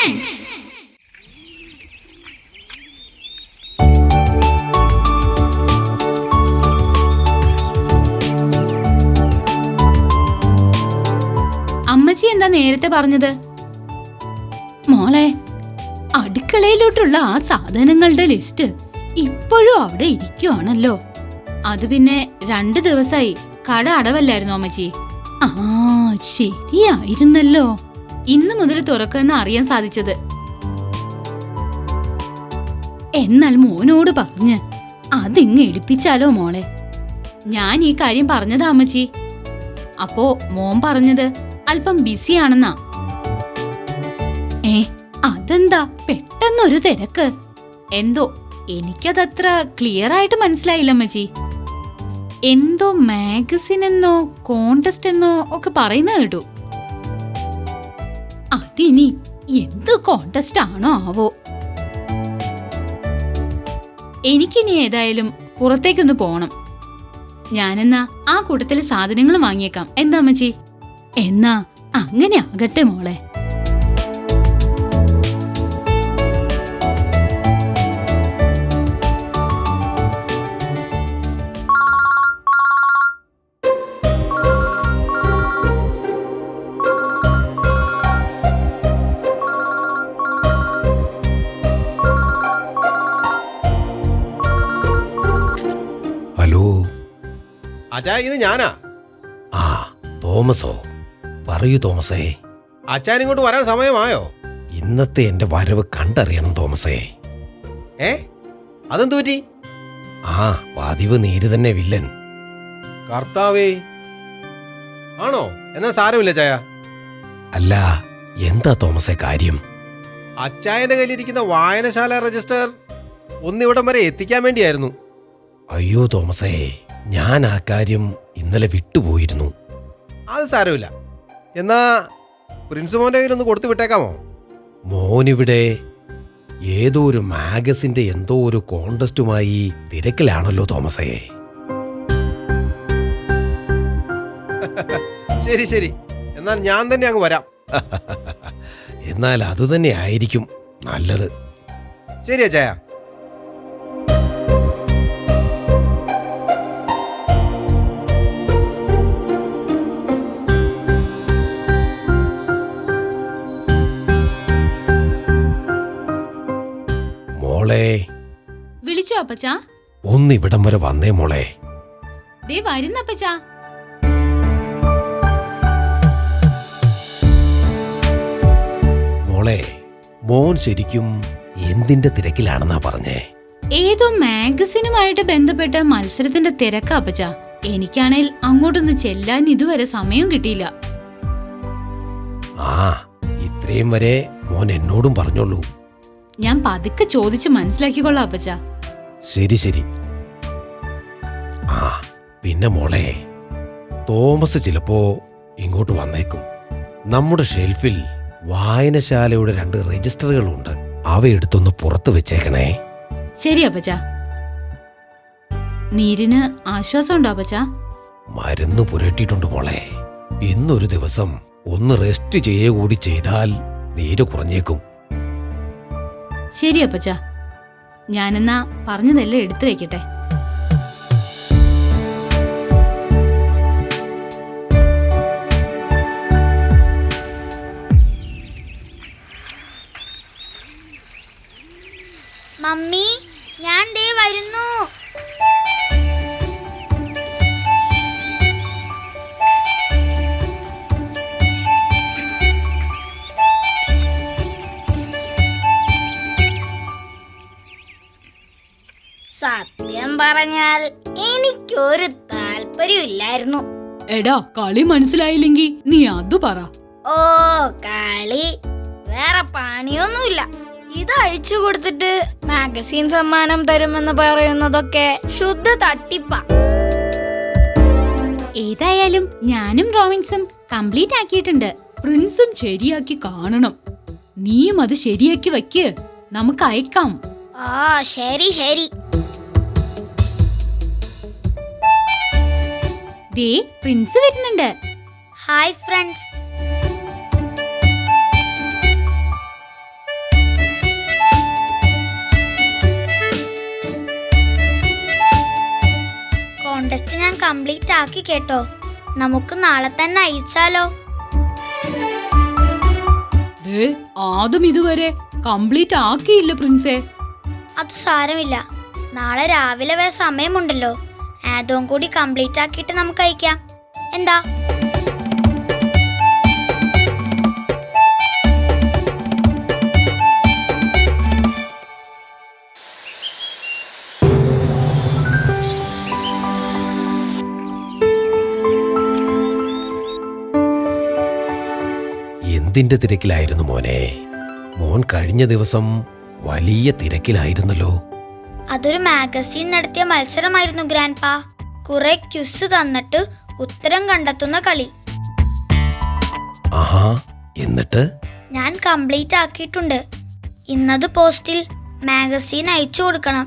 Friends. അമ്മച്ചി എന്താ നേരത്തെ പറഞ്ഞത്? മോളെ, അടുക്കളയിലോട്ടുള്ള ആ സാധനങ്ങളുടെ ലിസ്റ്റ് ഇപ്പോഴും അവിടെ ഇരിക്കുവാണല്ലോ. അത് പിന്നെ 2 ദിവസമായി കട അടവല്ലായിരുന്നു അമ്മച്ചി. ആ ശരിയായിരുന്നല്ലോ. ഇന്നു മുതൽ തുറക്കുമെന്ന് അറിയാൻ സാധിച്ചത്. എന്നാൽ മോനോട് പറഞ്ഞ് അതിങ്ങ് എടുപ്പിച്ചാലോ മോളെ. ഞാൻ ഈ കാര്യം പറഞ്ഞതാ അമ്മച്ചി. അപ്പോ മോൻ പറഞ്ഞത് അല്പം ബിസിയാണെന്നാ. അതെന്താ പെട്ടെന്നൊരു തിരക്ക്? എന്തോ എനിക്കതത്ര ക്ലിയർ ആയിട്ട് മനസ്സിലായില്ല അമ്മച്ചി. എന്തോ മാഗസിൻ എന്നോ കോണ്ടസ്റ്റ് എന്നോ ഒക്കെ പറയുന്ന കേട്ടു. അതിനി എന്ത് കോണ്ടസ്റ്റ് ആണോ ആവോ. എനിക്കിനി ഏതായാലും പുറത്തേക്കൊന്ന് പോണം. ഞാനെന്നാ ആ കൂട്ടത്തില് സാധനങ്ങൾ വാങ്ങിയേക്കാം. എന്താ അമ്മച്ചി? എന്നാ അങ്ങനെ ആകട്ടെ മോളെ. ഹലോ. അച്ഛാ, ഇത് ഞാനാ. ആ തോമസോ? പറയൂ തോമസേ. അച്ഛൻ ഇങ്ങോട്ട് വരാൻ സമയമായോ? ഇന്നത്തെ എന്റെ വരവ് കണ്ടറിയണം തോമസേ. അതെന്തു പറ്റി? ആ പതിവ് നീര് തന്നെ വില്ലൻ. കർത്താവേ, ആണോ? എന്നാ സാരമില്ല ചായ. അല്ല, എന്താ തോമസേ കാര്യം? അച്ചായന്റെ കയ്യിലിരിക്കുന്ന വായനശാല രജിസ്റ്റർ ഒന്നിവിടം വരെ എത്തിക്കാൻ വേണ്ടിയായിരുന്നു. അയ്യോ തോമസേ, ഞാൻ ആ കാര്യം ഇന്നലെ വിട്ടുപോയിരുന്നു. അത് സാരമില്ല. എന്നാ പ്രിൻസ് മോന്റെ കയ്യിലൊന്ന് കൊടുത്തു വിട്ടേക്കാമോ? മോനിവിടെ ഏതോ ഒരു മാഗസിന്റെ എന്തോ ഒരു കോണ്ടസ്റ്റുമായി തിരക്കിലാണല്ലോ തോമസേ. ശരി ശരി, എന്നാൽ ഞാൻ തന്നെ അങ്ങ് വരാം. എന്നാൽ അതുതന്നെ ആയിരിക്കും നല്ലത്. ശരി അച്ചായ. മോളെ, വിളിച്ചോ അപ്പച്ചാ? ഒന്നിവിടം വരെ വന്നേ മോളെ. ദേ വരുന്നപ്പച്ചാ. മോളെ, മോൻ ശരിക്കും എന്തിന്റെ തിരക്കിലാണെന്നാ പറഞ്ഞേ? ഏതോ മാഗസിനുമായിട്ട് ബന്ധപ്പെട്ട മത്സരത്തിന്റെ തിരക്കാ അപ്പച്ചാ. എനിക്കാണേൽ അങ്ങോട്ടൊന്ന് ചെല്ലാൻ ഇതുവരെ സമയം കിട്ടിയില്ല. ആ ഇത്രയും വരെ മോൻ എന്നോടും പറഞ്ഞോളൂ. ഞാൻ പതുക്കെ ചോദിച്ച് മനസ്സിലാക്കിക്കൊള്ളാം അപ്പച്ചാ. ശരി ശരി. ആ പിന്നെ മോളെ, തോമസ് ചിലപ്പോ ഇങ്ങോട്ട് വന്നേക്കും. നമ്മുടെ ഷെൽഫിൽ വായനശാലയുടെ 2 രജിസ്റ്ററുകളുണ്ട്. അവയെടുത്തൊന്ന് പുറത്ത് വെച്ചേക്കണേ. ശരി അപ്പച്ചാ. നീരിന് ആശ്വാസമുണ്ടോ അപ്പച്ചാ? മരുന്ന് പുരട്ടിയിട്ടുണ്ട് മോളെ. ഇന്നൊരു ദിവസം ഒന്ന് റെസ്റ്റ് ചെയ്യുക കൂടി ചെയ്താൽ നീര് കുറഞ്ഞേക്കും. ശരി അപ്പച്ചാ. ഞാനെന്നാ പറഞ്ഞതെല്ലാം എടുത്തു വെക്കട്ടെ. മമ്മി, ഞാൻ ദേ വരുന്നു. സത്യം പറഞ്ഞാൽ എനിക്കൊരു താല്പര്യമില്ലായിരുന്നു. എടാ, കളി മനസ്സിലായില്ലെങ്കി നീ അത് പറ. ഓ കളി, വേറെ പണിയൊന്നുമില്ല. ഇത് അഴിച്ചു കൊടുത്തിട്ട് മാഗസീൻ സമ്മാനം തരുമെന്ന് പറയുന്നതൊക്കെ ശുദ്ധ തട്ടിപ്പാ. ഏതായാലും ഞാനും ഡ്രോയിങ്സും കംപ്ലീറ്റ് ആക്കിയിട്ടുണ്ട്. പ്രിൻസും ശരിയാക്കി കാണണം. നീയും അത് ശരിയാക്കി വയ്ക്ക്, നമുക്ക് അയക്കാം. ആ ശരി ശരി. ദേ പ്രിൻസ് വരുന്നുണ്ട്. Hi friends. കംപ്ലീറ്റ് ആക്കി കേട്ടോ. നമുക്ക് നാളെ തന്നെ അയച്ചാലോ? ആദ്യം ഇതുവരെ കംപ്ലീറ്റ് ആക്കിയില്ല പ്രിൻസേ. അത് സാരമില്ല, നാളെ രാവിലെ വരെ സമയമുണ്ടല്ലോ. ആദവും കൂടി കംപ്ലീറ്റ് ആക്കിയിട്ട് നമുക്ക് അയക്കാം. എന്താ? എന്തിന്റെ തിരക്കിലായിരുന്നു മോനെ? മോൻ കഴിഞ്ഞ ദിവസം വലിയ തിരക്കിലായിരുന്നല്ലോ. അതൊരു മാഗസീൻ നടത്തിയ മത്സരമായിരുന്നു ഗ്രാൻഡ് പാ. കുറെ ക്വിസ് തന്നിട്ട് ഉത്തരം കണ്ടെത്തുന്ന കളി. ആഹാ, എന്നിട്ട്? ഞാൻ കംപ്ലീറ്റ് ആക്കിയിട്ടുണ്ട്. ഇന്നത് പോസ്റ്റിൽ മാഗസീൻ അയച്ചു കൊടുക്കണം.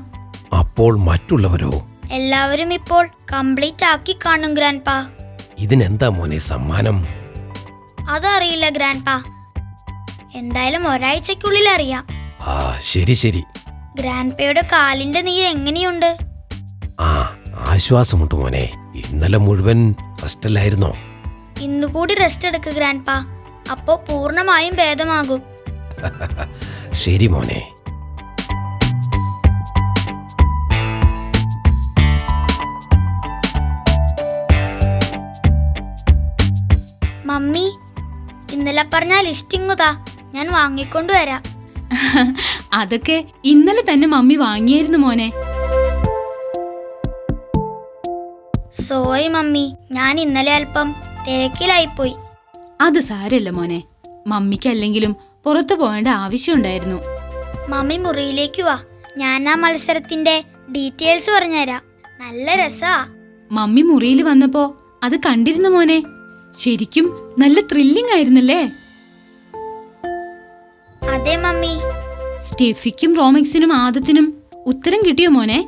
അപ്പോൾ മറ്റുള്ളവരോ? എല്ലാവരും ഇപ്പോൾ കംപ്ലീറ്റ് ആക്കി കാണും ഗ്രാൻഡ് പാ. ഇതിനെന്താ മോനെ സമ്മാനം? അതറിയില്ല ഗ്രാൻഡ് പാ. എന്തായാലും ഒരാഴ്ചക്കുള്ളിൽ അറിയാം. ആ, ശരി ശരി. ഗ്രാൻഡ് പയുടെ കാലിന്റെ നീര് എങ്ങനെയുണ്ട്? ആ, ആശ്വാസമുണ്ട് മോനെ. ഇന്നലെ മുഴുവൻ റെസ്റ്റല്ലായിരുന്നോ? ഇന്നുകൂടി റെസ്റ്റ് എടുക്ക് ഗ്രാൻഡ് പാ. അപ്പോ പൂർണ്ണമായും ഭേദമാകും. ശരി മോനെ. മമ്മി, ഇന്നലെ പറഞ്ഞ ലിസ്റ്റിംഗുതാ, ഞാൻ വാങ്ങിക്കൊണ്ടുവരാം. അതൊക്കെ ഇന്നലെ തന്നെ മമ്മി വാങ്ങിയായിരുന്നു മോനെ. സോറി മമ്മി, ഞാൻ ഇന്നലെ അല്പം തിരക്കിലായിപ്പോയി. അത് സാരല്ല മോനെ. മമ്മിക്ക് അല്ലെങ്കിലും പുറത്തു പോകേണ്ട ആവശ്യമുണ്ടായിരുന്നു. മമ്മി മുറിയിലേക്ക് വാ, ഞാൻ ആ മത്സരത്തിന്റെ ഡീറ്റെയിൽസ് പറഞ്ഞുതരാം. നല്ല രസാ. മമ്മി മുറിയിൽ വന്നപ്പോ അത് കണ്ടിരുന്നു മോനെ. ശരിക്കും നല്ല ത്രില്ലിംഗ് ആയിരുന്നല്ലേ? അതെ മമ്മി. സ്റ്റെഫിക്കും റോമിക്സിനും ആദത്തിനും ഉത്തരം കിട്ടിയോ മോനെ?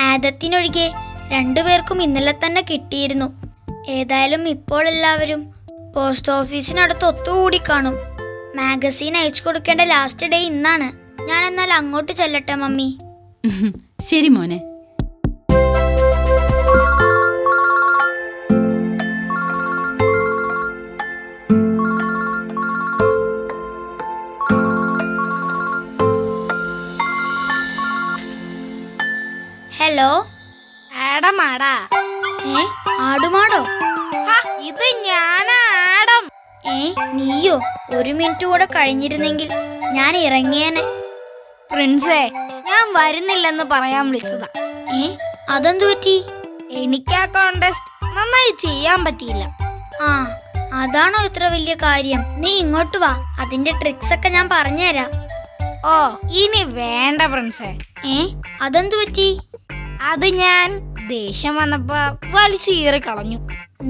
ആദത്തിനൊഴികെ രണ്ടുപേർക്കും ഇന്നലെ തന്നെ കിട്ടിയിരുന്നു. ഏതായാലും ഇപ്പോൾ എല്ലാവരും പോസ്റ്റ് ഓഫീസിനടുത്ത് ഒത്തുകൂടി കാണും. മാഗസീൻ അയച്ചു കൊടുക്കേണ്ട ലാസ്റ്റ് ഡേ ഇന്നാണ്. ഞാൻ എന്നാൽ അങ്ങോട്ട് ചെല്ലട്ടെ മമ്മി. ശരി മോനെ. ഹലോ. ആടമാടാ. ആടുമാടോ? ഇത് ഞാനാ ആടം. നീയോ? ഒരു മിനിറ്റ് കൂടെ കഴിഞ്ഞിരുന്നെങ്കിൽ ഞാൻ ഇറങ്ങിയേനെ. പ്രിൻസേ, ഞാൻ വരുന്നില്ലെന്ന് പറയാൻ വിളിച്ചതാ. അതെന്തു പറ്റി? എനിക്ക് ആ കോണ്ടസ്റ്റ് നന്നായി ചെയ്യാൻ പറ്റിയില്ല. ആ, അതാണോ ഇത്ര വലിയ കാര്യം? നീ ഇങ്ങോട്ട് വാ, അതിന്റെ ട്രിക്സ് ഒക്കെ ഞാൻ പറഞ്ഞുതരാം. ഓ, ഇനി വേണ്ട പ്രിൻസേ. അതെന്തു പറ്റി? അത് ഞാൻ ദേഷ്യം വന്നപ്പോ വലിച്ചീറി കളഞ്ഞു.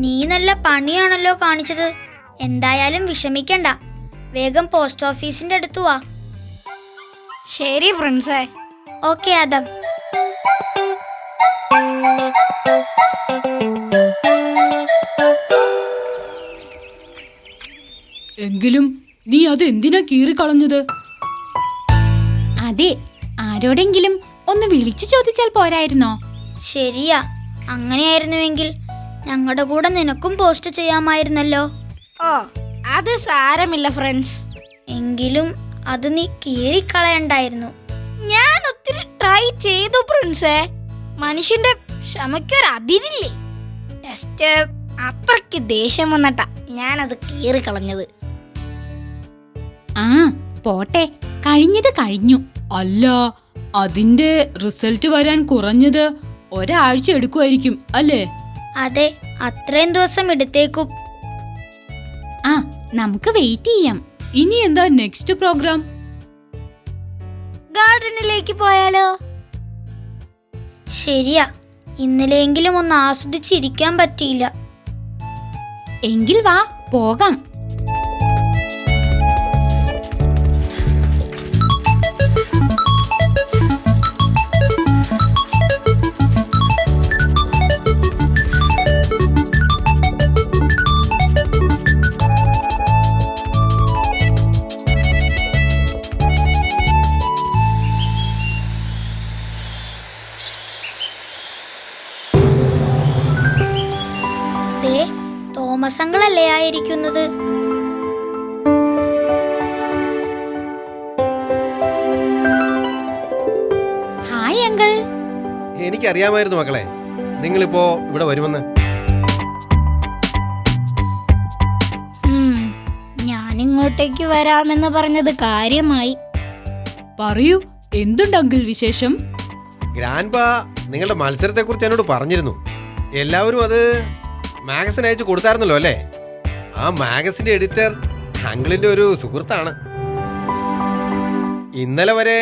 നീ നല്ല പണിയാണല്ലോ കാണിച്ചത്. എന്തായാലും വിഷമിക്കണ്ട, വേഗം പോസ്റ്റ് ഓഫീസിന്റെ അടുത്ത് വാ. ശരി പ്രിൻസേ. ഓക്കെ ആദം. എങ്കിലും നീ അതെന്തിനാ കീറിക്കളഞ്ഞത്? അതെ, ആരോടെങ്കിലും ഒന്ന് വിളിച്ചു ചോദിച്ചാൽ പോരായിരുന്നോ? ശരിയാ, അങ്ങനെയായിരുന്നുവെങ്കിൽ ഞങ്ങളുടെ കൂടെ നിനക്കും പോസ്റ്റ് ചെയ്യാമായിരുന്നല്ലോ. ഓ, അത് സാരമില്ല ഫ്രണ്ട്സ്. എങ്കിലും അത് നീ കീറിക്കളയണ്ടായിരുന്നു. ഞാൻ ഒത്തിരി ട്രൈ ചെയ്തു പ്രിൻസേ. മനുഷ്യന്റെ ക്ഷമയ്ക്കൊരതിരില്ലേ? ടെസ്റ്റ് അത്രയ്ക്ക് ദേഷ്യം വന്നിട്ടാ ഞാനത് കീറിക്കളഞ്ഞത്. ആ, പോട്ടെ, കഴിഞ്ഞത് കഴിഞ്ഞു. അല്ല, അതിന്റെ റിസൾട്ട് വരാൻ കുറഞ്ഞത് ഒരാഴ്ച എടുക്കുമായിരിക്കും അല്ലേ? അതെ, അത്രയും ദിവസം എടുത്തേക്കും. ആ, നമുക്ക് വെയിറ്റ് ചെയ്യാം. ഇനി എന്താ നെക്സ്റ്റ് പ്രോഗ്രാം? ഗാർഡനിലേക്ക് പോയാലോ? ശരിയാ, ഇന്നലെയെങ്കിലും ഒന്ന് ആസ്വദിച്ചിരിക്കാൻ പറ്റിയില്ല. എങ്കിൽ വാ, പോകാം. മാസങ്ങളല്ലേ ആയിരിക്കുന്നത്. Hi uncle. എനിക്കറിയാമായിരുന്നു മക്കളെ നിങ്ങളിപ്പോ ഇവിടെ വരുമെന്ന്. ഞാനിങ്ങോട്ടേക്ക് വരാമെന്ന് പറഞ്ഞത് കാര്യമായി. പറയൂ, എന്തുണ്ട് അങ്കിൾ വിശേഷം? ഗ്രാൻഡ് പാ നിങ്ങളുടെ മത്സരത്തെ കുറിച്ച് എന്നോട് പറഞ്ഞിരുന്നു. എല്ലാവരും അത് മാഗസിൻ അയച്ചു കൊടുത്തായിരുന്നല്ലോ അല്ലേ? ആ മാഗസിന്റെ എഡിറ്റർ അങ്കിളിന്റെ ഒരു സുഹൃത്താണ്. ഇന്നലെ വരെ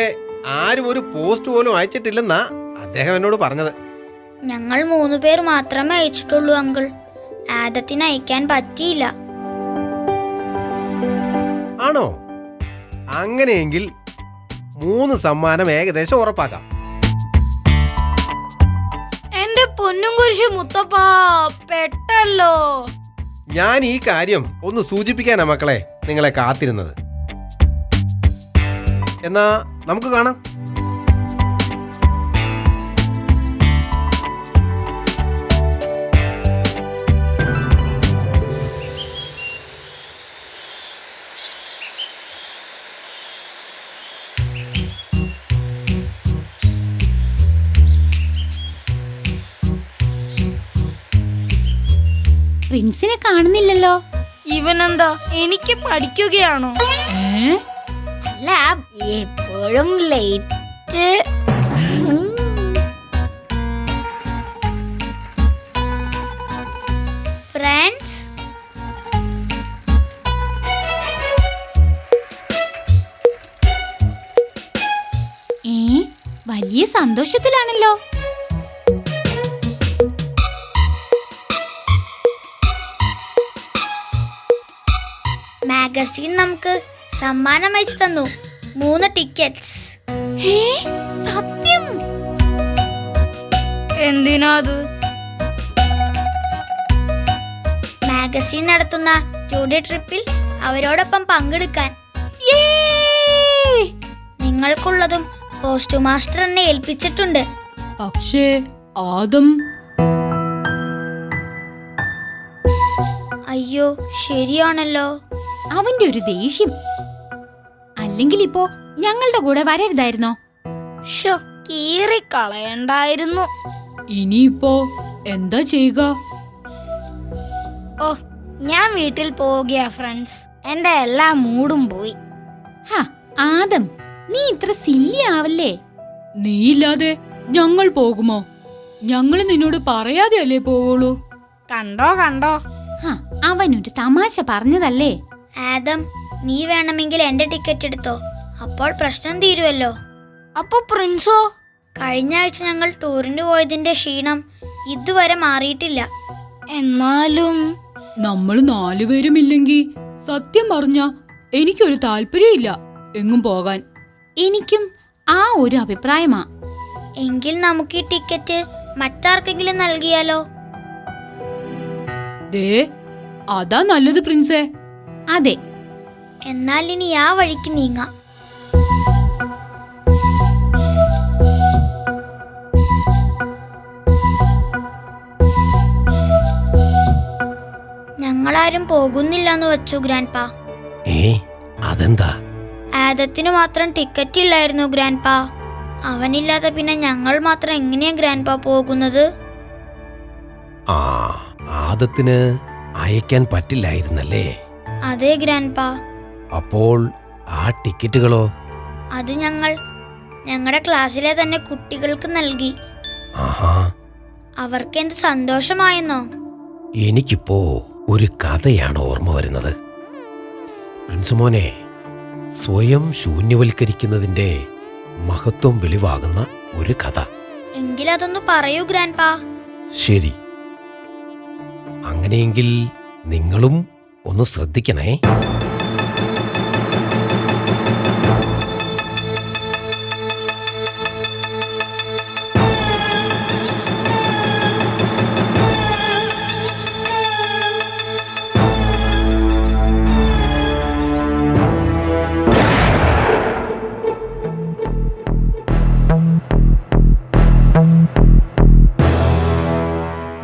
ആരും ഒരു പോസ്റ്റ് പോലും അയച്ചിട്ടില്ലെന്നാ അദ്ദേഹം എന്നോട് പറഞ്ഞത്. ഞങ്ങൾ 3 പേർ മാത്രമേ അയച്ചിട്ടുള്ളൂ അങ്കിൾ. ആദത്തിന് അയക്കാൻ പറ്റിയില്ല. ആണോ? അങ്ങനെയെങ്കിൽ 3 സമ്മാനം ഏകദേശം ഉറപ്പാക്കാം. എന്റെ പൊന്നും കുരിശ് മുത്തപ്പ, പെട്ടല്ലോ. ഞാൻ ഈ കാര്യം ഒന്ന് സൂചിപ്പിക്കാനാ മക്കളെ നിങ്ങളെ കാത്തിരുന്നത്. എന്നാ നമുക്ക് കാണാം. പ്രിൻസിനെ കാണുന്നില്ലല്ലോ. ഇവനെന്താ എനിക്ക് പഠിക്കുകയാണോ? അല്ല, എപ്പോഴും ലേറ്റ്. ഫ്രണ്ട്സ്, വലിയ സന്തോഷത്തിലാണല്ലോ. മാഗസിൻ നമുക്ക് സമ്മാനം അയച്ചു തന്നു. 3 ടിക്കറ്റ്സ്. സത്യം? എന്തിനാ അത്? മാഗസിൻ നടത്തുന്ന 2-ഡേ ട്രിപ്പിൽ അവരോടൊപ്പം പങ്കെടുക്കാൻ. നിങ്ങൾക്കുള്ളതും പോസ്റ്റ് മാസ്റ്റർ എന്നെ ഏൽപ്പിച്ചിട്ടുണ്ട്. പക്ഷേ ആദം. അയ്യോ, ശരിയാണല്ലോ. അവന്റെ ഒരു ദേഷ്യം. അല്ലെങ്കിൽ ഇപ്പോ ഞങ്ങളുടെ കൂടെ വരരുതായിരുന്നോ? ഷോ, കീറിക്കളയണ്ടായിരുന്നു. ഇനിയിപ്പോ എന്താ ചെയ്യുക? ഓ, ഞാൻ വീട്ടിൽ പോവുകയാ ഫ്രണ്ട്സ്. എന്റെ എല്ലാ മൂടും പോയി. ആദം, നീ ഇത്ര സില്ലി ആവല്ലേ. നീയില്ലാതെ ഞങ്ങൾ പോകുമോ? ഞങ്ങൾ നിന്നോട് പറയാതെ അല്ലേ പോവുള്ളൂ. കണ്ടോ കണ്ടോ, അവനൊരു തമാശ പറഞ്ഞതല്ലേ. ആദം, നീ വേണമെങ്കിൽ എന്റെ ടിക്കറ്റ് എടുത്തോ. അപ്പോൾ പ്രശ്നം തീരുമല്ലോ. അപ്പൊ പ്രിൻസോ? കഴിഞ്ഞ ആഴ്ച ഞങ്ങൾ ടൂറിന് പോയതിന്റെ ക്ഷീണം ഇതുവരെ മാറിയിട്ടില്ല. എന്നാലും നമ്മൾ 4 പേരും ഇല്ലെങ്കിൽ സത്യം പറഞ്ഞ എനിക്കൊരു താല്പര്യമില്ല എങ്ങും പോകാൻ. എനിക്കും ആ ഒരു അഭിപ്രായമാ. എങ്കിൽ നമുക്ക് ഈ ടിക്കറ്റ് മറ്റാർക്കെങ്കിലും നൽകിയാലോ? ദേ, അതാ നല്ലത് പ്രിൻസേ. അതെ. എന്നാൽ ഇനി ആ വഴിക്ക് നീങ്ങാം. ഞങ്ങളാരും പോകുന്നില്ലെന്ന് വെച്ചു ഗ്രാൻഡ്പാ. അതെന്താ? ആദത്തിന് മാത്രം ടിക്കറ്റ് ഇല്ലായിരുന്നു ഗ്രാൻഡ്പാ. അവനില്ലാതെ പിന്നെ ഞങ്ങൾ മാത്രം എങ്ങനെയാ ഗ്രാൻഡ്പാ പോകുന്നത്? ആദത്തിന് അയക്കാൻ പറ്റില്ലായിരുന്നല്ലേ? അതെ ഗ്രാൻഡ്പാ. അപ്പോൾ ആ ടിക്കറ്റുകളോ? അത് ഞങ്ങളുടെ ക്ലാസ്സിലെ തന്നെ കുട്ടികൾക്ക് നൽകി. അവർക്ക് എന്ത് സന്തോഷമായെന്നോ. എനിക്കിപ്പോ ഒരു കഥയാണ് ഓർമ്മ വരുന്നത്. പ്രിൻസുമോനെ, സ്വയം ശൂന്യവൽക്കരിക്കുന്നതിന്റെ മഹത്വം വെളിവാകുന്ന ഒരു കഥ. എങ്കിലതൊന്ന് പറയൂ ഗ്രാൻഡ്പാ. ശരി, അങ്ങനെയെങ്കിൽ നിങ്ങളും ഒന്ന് ശ്രദ്ധിക്കണേ.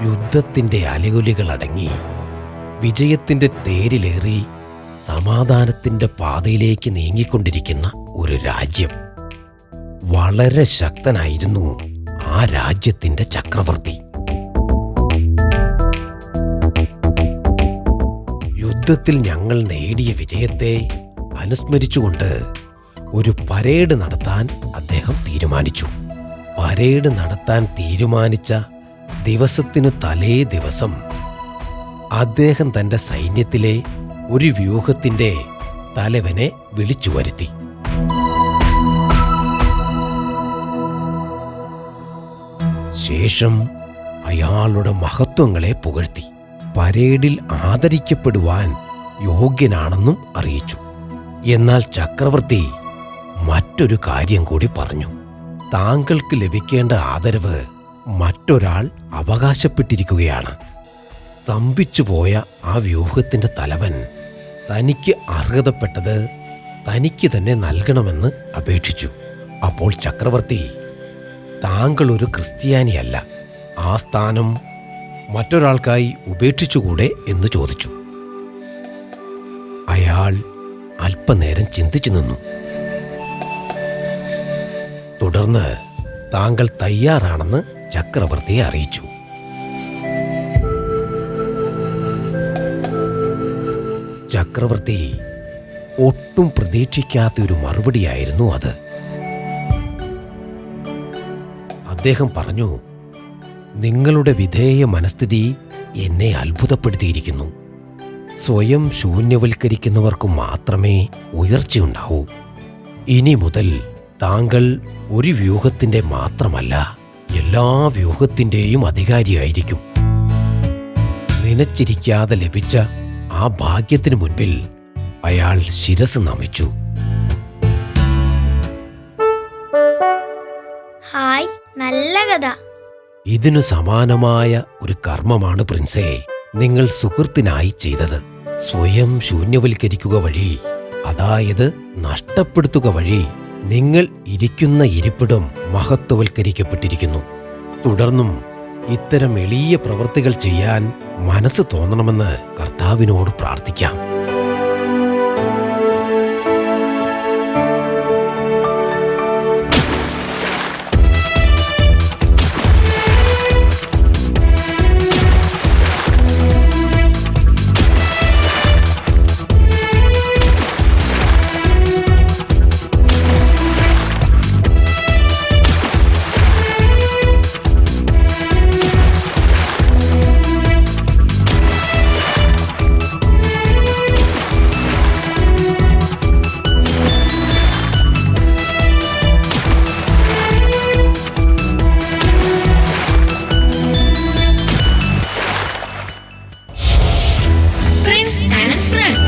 യുദ്ധത്തിന്റെ അലയൊലികൾ അടങ്ങി വിജയത്തിന്റെ തേരിലേറി സമാധാനത്തിന്റെ പാതയിലേക്ക് നീങ്ങിക്കൊണ്ടിരിക്കുന്ന ഒരു രാജ്യം. വളരെ ശക്തനായിരുന്നു ആ രാജ്യത്തിന്റെ ചക്രവർത്തി. യുദ്ധത്തിൽ ഞങ്ങൾ നേടിയ വിജയത്തെ അനുസ്മരിച്ചുകൊണ്ട് ഒരു പരേഡ് നടത്താൻ അദ്ദേഹം തീരുമാനിച്ചു. പരേഡ് നടത്താൻ തീരുമാനിച്ച ദിവസത്തിനു തലേ ദിവസം അദ്ദേഹം തന്റെ സൈന്യത്തിലെ ഒരു വ്യൂഹത്തിന്റെ തലവനെ വിളിച്ചു വരുത്തി. ശേഷം അയാളുടെ മഹത്വങ്ങളെ പുകഴ്ത്തി പരേഡിൽ ആദരിക്കപ്പെടുവാൻ യോഗ്യനാണെന്നും അറിയിച്ചു. എന്നാൽ ചക്രവർത്തി മറ്റൊരു കാര്യം കൂടി പറഞ്ഞു. താങ്കൾക്ക് ലഭിക്കേണ്ട ആദരവ് മറ്റൊരാൾ അവകാശപ്പെട്ടിരിക്കുകയാണ്. സ്തംഭിച്ചുപോയ ആ വ്യൂഹത്തിന്റെ തലവൻ തനിക്ക് അർഹതപ്പെട്ടത് തനിക്ക് തന്നെ നൽകണമെന്ന് അപേക്ഷിച്ചു. അപ്പോൾ ചക്രവർത്തി, താങ്കൾ ഒരു ക്രിസ്ത്യാനിയല്ല, ആ സ്ഥാനം മറ്റൊരാൾക്കായി ഉപേക്ഷിച്ചുകൂടെ എന്ന് ചോദിച്ചു. അയാൾ അല്പനേരം ചിന്തിച്ചു നിന്നു. തുടർന്ന് താങ്കൾ തയ്യാറാണെന്ന് ചക്രവർത്തിയെ അറിയിച്ചു. ചക്രവർത്തി ഒട്ടും പ്രതീക്ഷിക്കാത്ത ഒരു മറുപടിയായിരുന്നു അത്. അദ്ദേഹം പറഞ്ഞു, നിങ്ങളുടെ വിധേയ മനസ്ഥിതി എന്നെ അത്ഭുതപ്പെടുത്തിയിരിക്കുന്നു. സ്വയം ശൂന്യവൽക്കരിക്കുന്നവർക്ക് മാത്രമേ ഉയർച്ചയുണ്ടാവൂ. ഇനി മുതൽ താങ്കൾ ഒരു വ്യൂഹത്തിന്റെ മാത്രമല്ല, എല്ലാ വ്യൂഹത്തിന്റെയും അധികാരിയായിരിക്കും. നനച്ചിരിക്കാതെ ലഭിച്ച ആ ഭാഗ്യത്തിനു മുൻപിൽ അയാൾ ശിരസ് നമിച്ചു. ഹായ്, നല്ല കഥ. ഇതിനു സമാനമായ ഒരു കർമ്മമാണ് പ്രിൻസേ നിങ്ങൾ സുഹൃത്തിനായി ചെയ്തത്. സ്വയം ശൂന്യവൽക്കരിക്കുക വഴി, അതായത് നഷ്ടപ്പെടുത്തുക വഴി, നിങ്ങൾ ഇരിക്കുന്ന ഇരിപ്പിടം മഹത്വവൽക്കരിക്കപ്പെട്ടിരിക്കുന്നു. തുടർന്നും ഇത്തരം എളിയ പ്രവൃത്തികൾ ചെയ്യാൻ മനസ്സ് തോന്നണമെന്ന് കർത്താവിനോട് പ്രാർത്ഥിക്കാം. Prince and Friend.